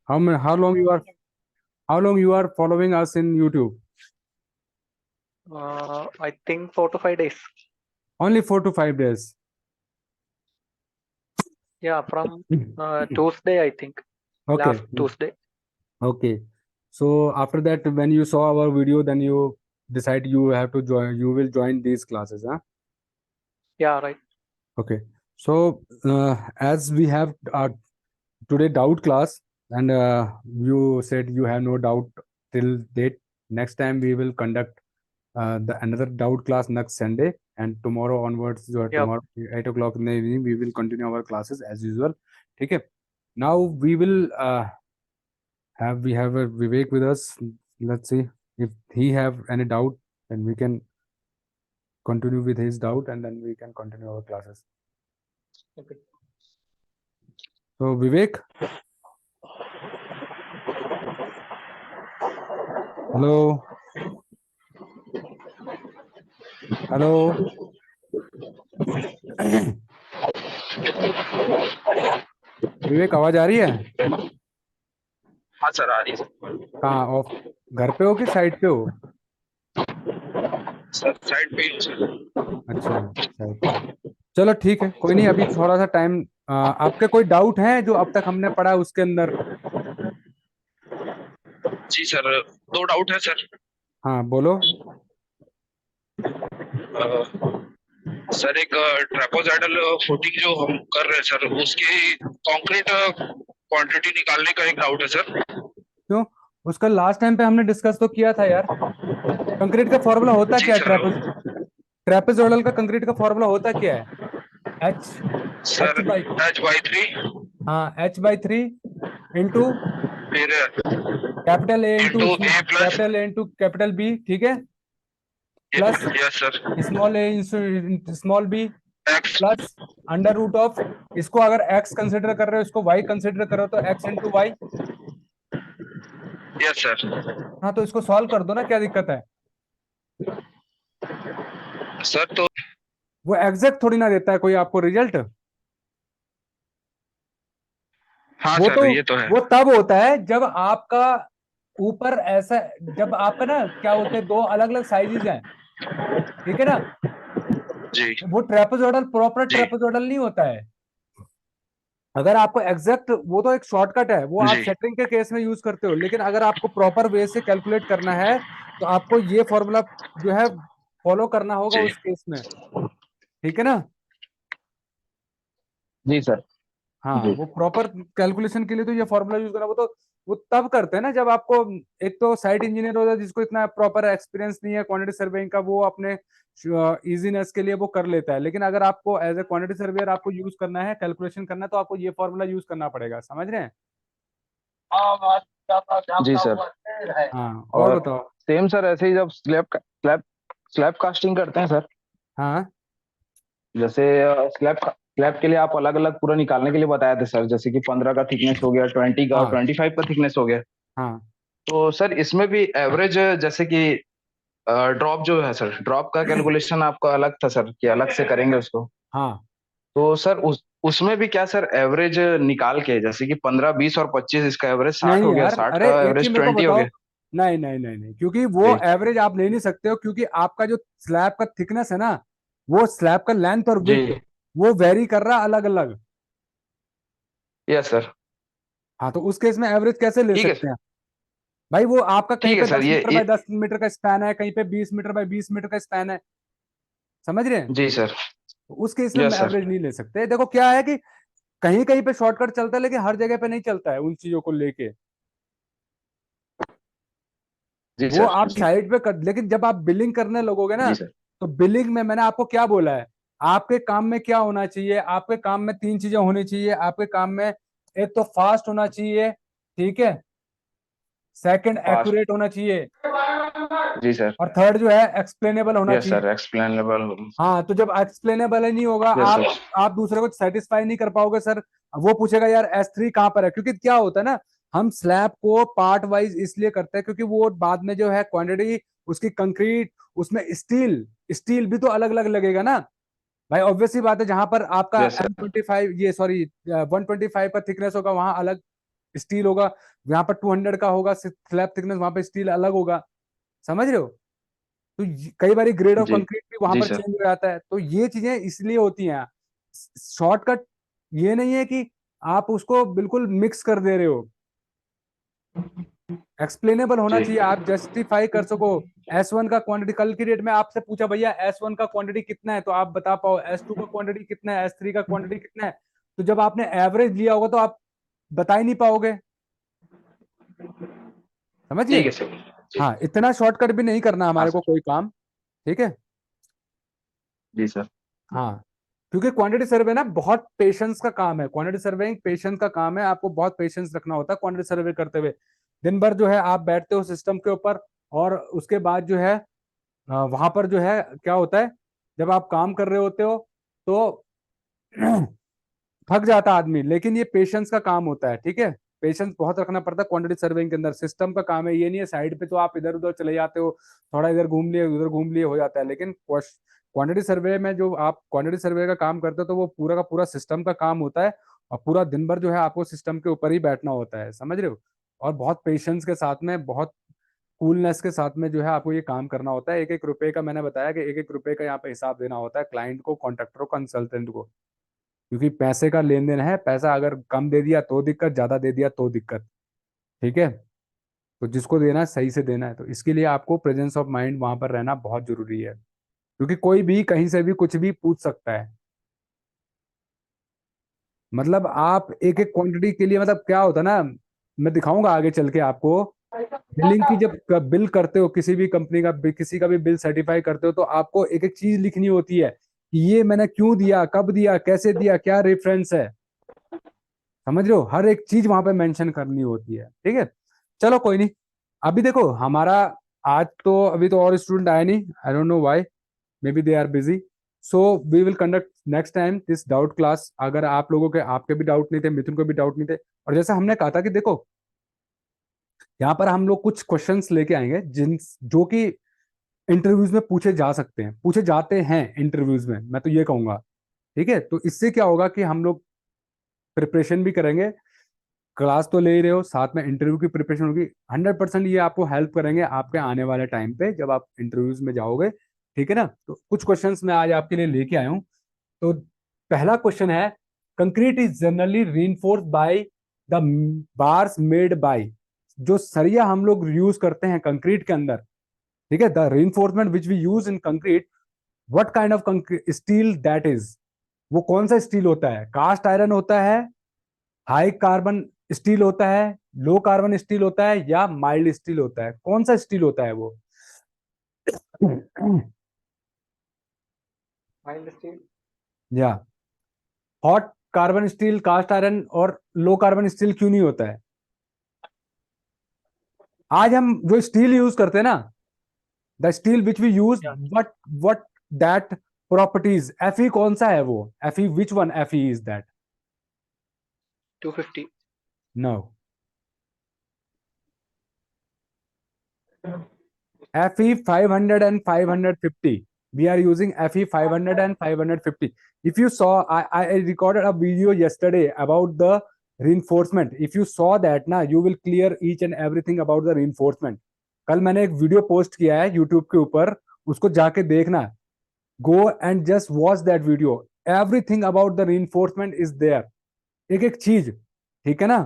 How long you are following us in YouTube? I think 4 to 5 days. Only 4 to 5 days. Yeah, from Tuesday, I think. Okay. Last Tuesday. Okay. So after that, when you saw our video, then you decide you have to join. You will join these classes, huh? Yeah, right. Okay. So as we have today doubt class, and you said you have no doubt till date. Next time we will conduct the another doubt class next Sunday, and tomorrow onwards, Yeah. tomorrow 8 o'clock in the evening, we will continue our classes as usual. Okay. Now we will have a Vivek with us. Let's see if he have any doubt, then we can continue with his doubt, and then we can continue our classes. Okay. So Vivek, hello, hello. विवेक आवाज आ रही है? हाँ sir, आ रही है कहाँ of? घर पे हो कि साइड पे हो? सर, साइड पे ही हूँ सर। अच्छा, साइड पे। चलो ठीक है, कोई नहीं, अभी थोड़ा सा टाइम। आपके कोई डाउट है जो अब तक हमने पढ़ा उसके अंदर? जी सर, 2 डाउट है सर। हाँ बोलो। सर, एक ट्रेपोजाइडल फुटिंग जो हम कर रहे हैं सर, उसकी कंक्रीट क्वांटिटी निकालने का एक डाउट है सर। क्यों? उसका लास्ट टाइम पे हमने डिस्कस तो किया था यार। कंक्रीट का फॉर्मूला होता जी क्या है? सर। ट्रेपेजोइडल का कंक्रीट का फॉर्मूला होता क्या है? H H sir, by H/3 हाँ, H/3 इंटू फिर capital A into into A plus. Capital A into capital B, ठीक है, plus yes sir. Small A small B X। Plus under root of, इसको अगर x consider कर रहे हो, इसको वाई कंसिडर करो तो X into Y. Yes sir. हाँ, तो इसको सॉल्व कर दो ना, क्या दिक्कत है? सर तो वो एग्जैक्ट थोड़ी ना देता है कोई आपको रिजल्ट। हाँ वो तो सर, ये तो है। वो तब होता है जब आपका ऊपर ऐसा, जब आपका ना क्या होते हैं, दो अलग अलग साइजेस हैं, ठीक है ना? जी वो ट्रेपेजोइडल प्रॉपर जी ट्रेपेजोइडल नहीं होता है। अगर आपको एग्जैक्ट, वो तो एक शॉर्टकट है, वो आप जी शटरिंग के केस में यूज करते हो, लेकिन अगर आपको प्रॉपर वे से कैलकुलेट करना है तो आपको ये फॉर्मूला जो है फॉलो करना होगा जी उस केस में, ठीक है ना? जी सर। हाँ, जी वो प्रॉपर कैलकुलेशन के लिए तो ये फॉर्मूला यूज करना, वो तब करते हैं ना जब आपको, एक तो साइट इंजीनियर होता है जिसको इतना प्रॉपर एक्सपीरियंस नहीं है क्वांटिटी सर्वेइंग का, वो अपने इजीनेस के लिए वो कर लेता है, लेकिन अगर आपको एज ए क्वांटिटी सर्वेयर आपको यूज करना है, कैलकुलेशन करना है, तो आपको ये फॉर्मूला यूज करना पड़ेगा, समझ रहे हैं? जी सर। हाँ, और और बताओ। सेम सर, ऐसे ही जब स्लैब स्लैब कास्टिंग करते हैं सर, हाँ जैसे स्लैब के लिए आप अलग अलग पूरा निकालने के लिए बताए थे सर, जैसे कि 15 का थिकनेस हो गया, 20 का, हाँ 25 का थिकनेस हो गया। हाँ तो सर इसमें भी एवरेज, जैसे कि ड्रॉप जो है सर, ड्रॉप का कैलकुलेशन आपका अलग था सर, कि अलग से करेंगे उसको। हाँ। तो सर उसमें भी क्या सर, एवरेज निकाल के, जैसे कि 15, 20 और 25, इसका एवरेज 60 नहीं हो गया, यार, 60 अरे का एक चीज एवरेज मेरे को 20 हो बताओ। गया। नहीं नहीं नहीं नहीं, क्योंकि वो जी एवरेज आप ले नहीं सकते हो, क्योंकि आपका जो स्लैब का थिकनेस है ना, वो स्लैब का लेंथ और जी। विड्थ वो वेरी कर रहा है अलग अलग। Yes sir. हाँ, तो उस केस में एवरेज कैसे ले ठीक है सकते हैं भाई? वो आपका कहीं ठीक है पे सर, 10 मीटर बाय 10 मीटर का स्पैन है, कहीं पे 20 मीटर बाय 20 मीटर का स्पैन है, समझ रहे हैं? जी सर। तो उस केस में हम यस सर। एवरेज नहीं ले सकते। देखो क्या है कि कहीं कहीं पे शॉर्टकट चलता है, लेकिन हर जगह पे नहीं चलता है उन चीजों को लेके। जी वो सर। आप साइड पे कर, लेकिन जब आप बिलिंग करने लगोगे ना, जी सर। तो बिलिंग में मैंने आपको क्या बोला है, आपके काम में क्या होना चाहिए? आपके काम में तीन चीजें होनी चाहिए आपके काम में। एक तो फास्ट होना चाहिए, ठीक है, सेकंड फास्ट। एक्यूरेट होना चाहिए, जी सर। और थर्ड जो है एक्सप्लेनेबल होना यस चाहिए। Sir, explainable. हाँ, तो जब एक्सप्लेनेबल ही नहीं होगा, यस आप सर। आप दूसरे को सेटिस्फाई नहीं कर पाओगे सर। वो पूछेगा यार S3 कहाँ पर है, क्योंकि क्या होता है ना, हम स्लैब को पार्ट वाइज इसलिए करते हैं क्योंकि वो बाद में जो है क्वांटिटी उसकी कंक्रीट, उसमें स्टील स्टील भी तो अलग अलग लगेगा ना भाई। ऑब्वियसली बात है, जहां पर आपका यस सर। M25, ये सॉरी 125 का थिकनेस होगा वहां अलग, स्टील होगा, यहाँ पर 200 का होगा स्लैब थिकनेस, वहां पे स्टील अलग होगा, समझ रहे हो? तो कई बार ग्रेड ऑफ जी कंक्रीट भी वहां जी पर सर। चेंज हो जाता है। तो ये चीजें इसलिए होती हैं। शॉर्टकट ये नहीं है कि आप उसको बिल्कुल मिक्स कर दे रहे हो, एक्सप्लेनेबल होना जी चाहिए, आप जस्टिफाई कर सको। S1 का क्वांटिटी, कल की डेट में आपसे पूछा भैया S1 का क्वांटिटी कितना है, तो आप बता पाओ, S2 का क्वांटिटी कितना है, S3 का क्वांटिटी कितना है। तो जब आपने एवरेज लिया होगा तो आप बता ही नहीं पाओगे, समझिए। ठीक है सर। हाँ, इतना शॉर्टकट भी नहीं करना हाँ हमारे को सर। कोई काम, ठीक है। जी सर। हाँ, क्योंकि क्वांटिटी सर्वे ना बहुत पेशेंस का काम है, क्वांटिटी सर्वेइंग पेशेंस का काम है, आपको बहुत पेशेंस रखना होता है क्वांटिटी सर्वे करते हुए। दिन भर जो है आप बैठते हो सिस्टम के ऊपर, और उसके बाद जो है वहां पर जो है क्या होता है, जब आप काम कर रहे होते हो तो थक जाता आदमी, लेकिन ये पेशेंस का काम होता है, ठीक है। पेशेंस बहुत रखना पड़ता है क्वांटिटी सर्वेइंग के अंदर, सिस्टम का काम है, ये नहीं है साइड पे तो आप इधर उधर चले जाते हो, थोड़ा इधर घूम लिए उधर घूम लिए हो जाता है। लेकिन क्वांटिटी सर्वे में जो आप क्वांटिटी सर्वे का काम करते हो तो वो पूरा का पूरा सिस्टम का काम होता है, और पूरा दिन भर जो है आपको सिस्टम के ऊपर ही बैठना होता है, समझ रहे हो। और बहुत पेशेंस के साथ में, बहुत कूलनेस के साथ में जो है आपको ये काम करना होता है। एक एक रुपए का, मैंने बताया कि एक एक रुपए का यहाँ पे हिसाब देना होता है क्लाइंट को, कॉन्ट्रैक्टर को, कंसल्टेंट को, क्योंकि पैसे का लेन देन है। पैसा अगर कम दे दिया तो दिक्कत, ज्यादा दे दिया तो दिक्कत, ठीक है। तो जिसको देना है सही से देना है, तो इसके लिए आपको प्रेजेंस ऑफ माइंड वहां पर रहना बहुत जरूरी है, क्योंकि कोई भी कहीं से भी कुछ भी पूछ सकता है। मतलब आप एक एक क्वांटिटी के लिए, मतलब क्या होता है ना, मैं दिखाऊंगा आगे चल के आपको। बिलिंग की जब बिल करते हो किसी भी कंपनी का, किसी का भी बिल सर्टिफाई करते हो, तो आपको एक एक चीज लिखनी होती है कि ये मैंने क्यों दिया, कब दिया, कैसे दिया, क्या रेफरेंस है, समझ रहे हो। हर एक चीज वहां पे मेंशन करनी होती है, ठीक है। चलो कोई नहीं, अभी देखो हमारा आज तो अभी तो और स्टूडेंट आए नहीं, I don't know why, may be they are busy. So we will conduct next time this doubt class. अगर आप लोगों के, आपके भी डाउट नहीं थे, मिथुन को भी डाउट नहीं थे, और जैसा हमने कहा था कि देखो यहाँ पर हम लोग कुछ क्वेश्चंस लेके आएंगे जिन जो कि इंटरव्यूज में पूछे जा सकते हैं, पूछे जाते हैं इंटरव्यूज में, मैं तो ये कहूंगा, ठीक है। तो इससे क्या होगा कि हम लोग प्रिपरेशन भी करेंगे, क्लास तो ले ही रहे हो, साथ में इंटरव्यू की प्रिपरेशन होगी। 100% ये आपको हेल्प करेंगे आपके आने वाले टाइम पे जब आप इंटरव्यूज में जाओगे, ठीक है ना। तो कुछ क्वेश्चंस मैं आज आपके लिए लेके आया हूँ। तो पहला क्वेश्चन है, concrete is generally reinforced by the bars made by, जो सरिया हम लोग यूज करते हैं कंक्रीट के अंदर, ठीक है, the reinforcement which we use in concrete, what kind of steel that is, वो कौन सा स्टील होता है? कास्ट आयरन होता है, हाई कार्बन स्टील होता है, लो कार्बन स्टील होता है, या माइल्ड स्टील होता है? कौन सा स्टील होता है वो? Mild steel. या hot carbon steel, cast iron और लो कार्बन स्टील क्यों नहीं होता है? आज हम जो स्टील यूज करते हैं ना, the steel which we use, Yeah. What that properties, Fe कौन सा है वो? Fe, which one Fe is that? 250. No, Fe 500 and 550. We are using Fe 500 and 550. If you saw, I recorded a video yesterday about the reinforcement. If you saw that ना, you will clear each and everything about the reinforcement. कल मैंने एक video post किया है YouTube के ऊपर, उसको जाके देखना। Go and just watch that video, everything about the reinforcement is there, एक एक चीज, ठीक है ना।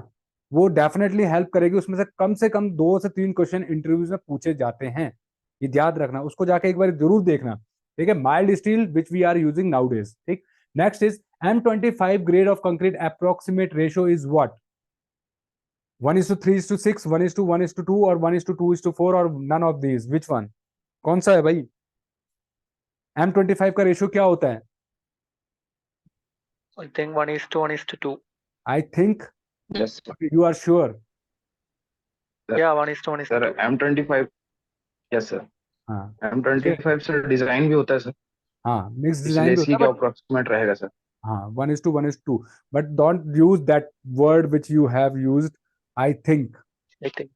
वो डेफिनेटली हेल्प करेगी, उसमें से कम 2 से 3 क्वेश्चन इंटरव्यूज में पूछे जाते हैं, ये याद रखना, उसको जाके एक बार जरूर देखना, ठीक है। Mild steel which we are using nowadays, ठीक। Next is M25 grade of concrete approximate ratio is what? 1:3:6, 1:1:2 और 1:2:4 और none of these, which one? कौन सा है भाई? M25 का रेशियो क्या होता है? I think 1:1:2. I think, yes you are sure? Yeah, 1:1:2. Sir M25। Yes sir. हाँ, M25 से डिजाइन भी होता है सर, हाँ मिक्स इसलिए डिजाइन भी इसी होता का है, बट अप्रोक्सीमेट रहेगा सर। हाँ 1:1:2, but don't use that word which you have used, I think, I think.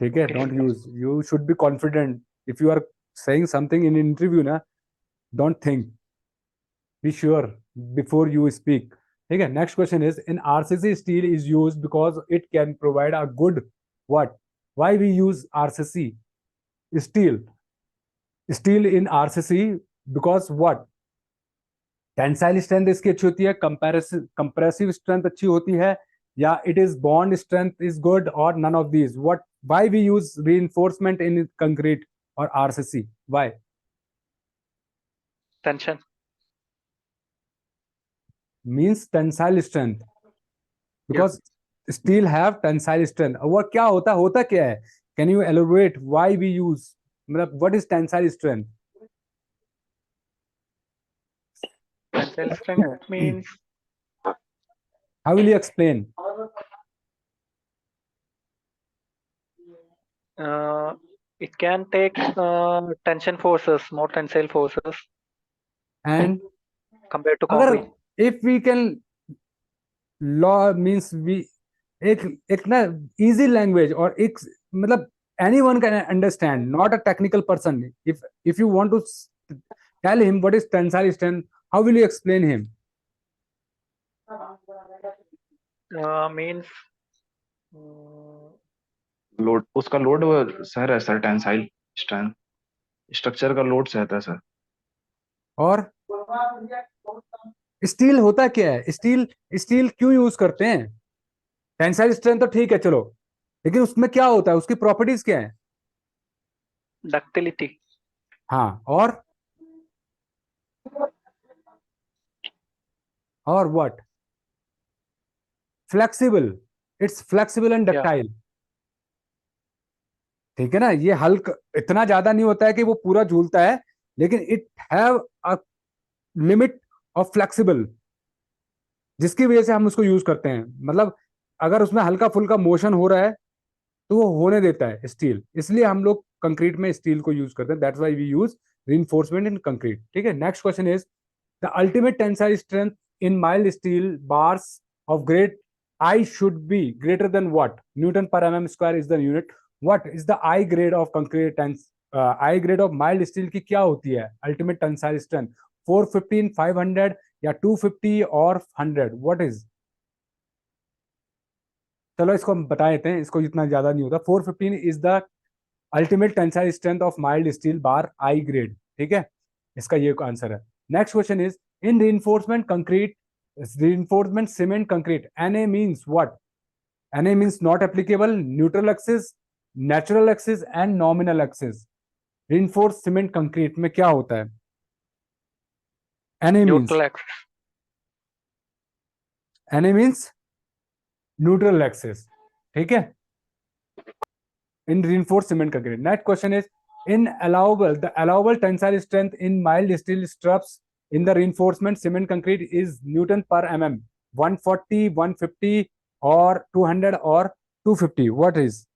ठीक है। don't use, you should be confident if you are saying something in interview ना, don't think, be sure before you speak, ठीक है. Next question is in RCC steel is use because it can provide a good what. Why we use RCC steel in RCC because what. Tensile strength इसकी अच्छी होती है, compressive strength अच्छी होती है, या it is bond strength is good, और none of these. What why we use reinforcement in concrete और RCC. Why. Tension. Means tensile strength because steel have tensile strength. वो क्या होता क्या है. Can you elaborate why we use, मतलब what is tensile strength. Tensile strength means how will you explain. it can take tension forces, more tensile forces and compared to अगर concrete. If we can law means we एक ना easy language और एक मतलब anyone can understand, not a technical person. If you want to tell him what is tensile strength, how will you explain him. Means load, उसका load sir है sir, tensile strength structure का load सहता है sir. और steel होता क्या है. Steel क्यों यूज करते हैं. टेंसाइल स्ट्रेंथ तो ठीक है चलो, लेकिन उसमें क्या होता है, उसकी प्रॉपर्टीज क्या है. ductility. हाँ. और what. Flexible. It's flexible and Yeah. Ductile. ठीक है ना. ये हल्क इतना ज्यादा नहीं होता है कि वो पूरा झूलता है, लेकिन it have a limit of flexible, जिसकी वजह से हम उसको यूज करते हैं. मतलब अगर उसमें हल्का फुल्का मोशन हो रहा है तो वो होने देता है स्टील. इसलिए हम लोग कंक्रीट में स्टील को यूज करते हैं. That's why we use reinforcement in concrete. ठीक है. Next question is the ultimate tensile strength in mild steel bars of grade I should be greater than what. Newton per mm square is the unit. What is the I grade of concrete I grade of mild steel की क्या होती है ultimate tensile strength. 415, 500 या 250 और 100. What is. चलो इसको हम बता देते हैं, इसको इतना ज्यादा नहीं होता. 415 is the ultimate tensile strength of mild steel bar I grade. ठीक है, इसका ये आंसर है. Next question is in reinforcement cement concrete Na means what. Na means not applicable, neutral axis, natural axis and nominal axis. reinforced cement concrete में क्या होता है. Na means Neutral axis. Na means neutral axis. ठीक है, in reinforced cement concrete. Next question is the allowable tensile strength in mild steel struts in the reinforcement cement concrete is Newton per mm. 140, 150 or 200 or 250. What is.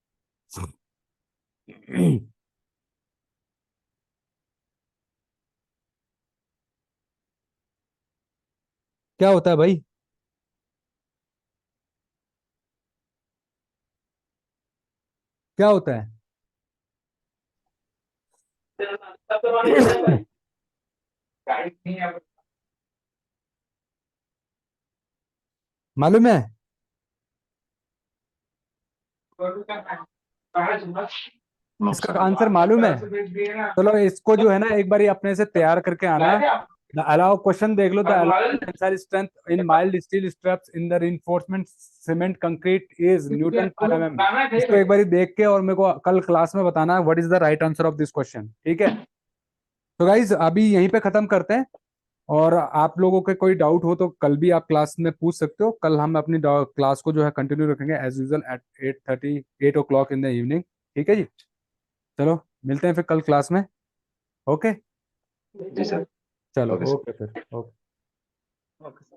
क्या होता है भाई. क्या होता है. मालूम है. इसका आंसर मालूम है. चलो इसको जो है ना एक बार अपने से तैयार करके आना. द अलाउ क्वेश्चन देख लो. The allow tensile strength in mild steel stirrups in the reinforcement cement concrete is newton per MM. इसको एक बार देख के और मेरे को कल क्लास में बताना what is the right answer of this question. ठीक है. तो गाइज अभी यहीं पे खत्म करते हैं, और आप लोगों के कोई डाउट हो तो कल भी आप क्लास में पूछ सकते हो. कल हम अपनी क्लास को जो है कंटिन्यू रखेंगे as usual at 8 o'clock in the evening. ठीक है जी. चलो मिलते हैं फिर कल क्लास में. ओके जी सर. चलो Okay, sir. ओके फिर ओके. Okay.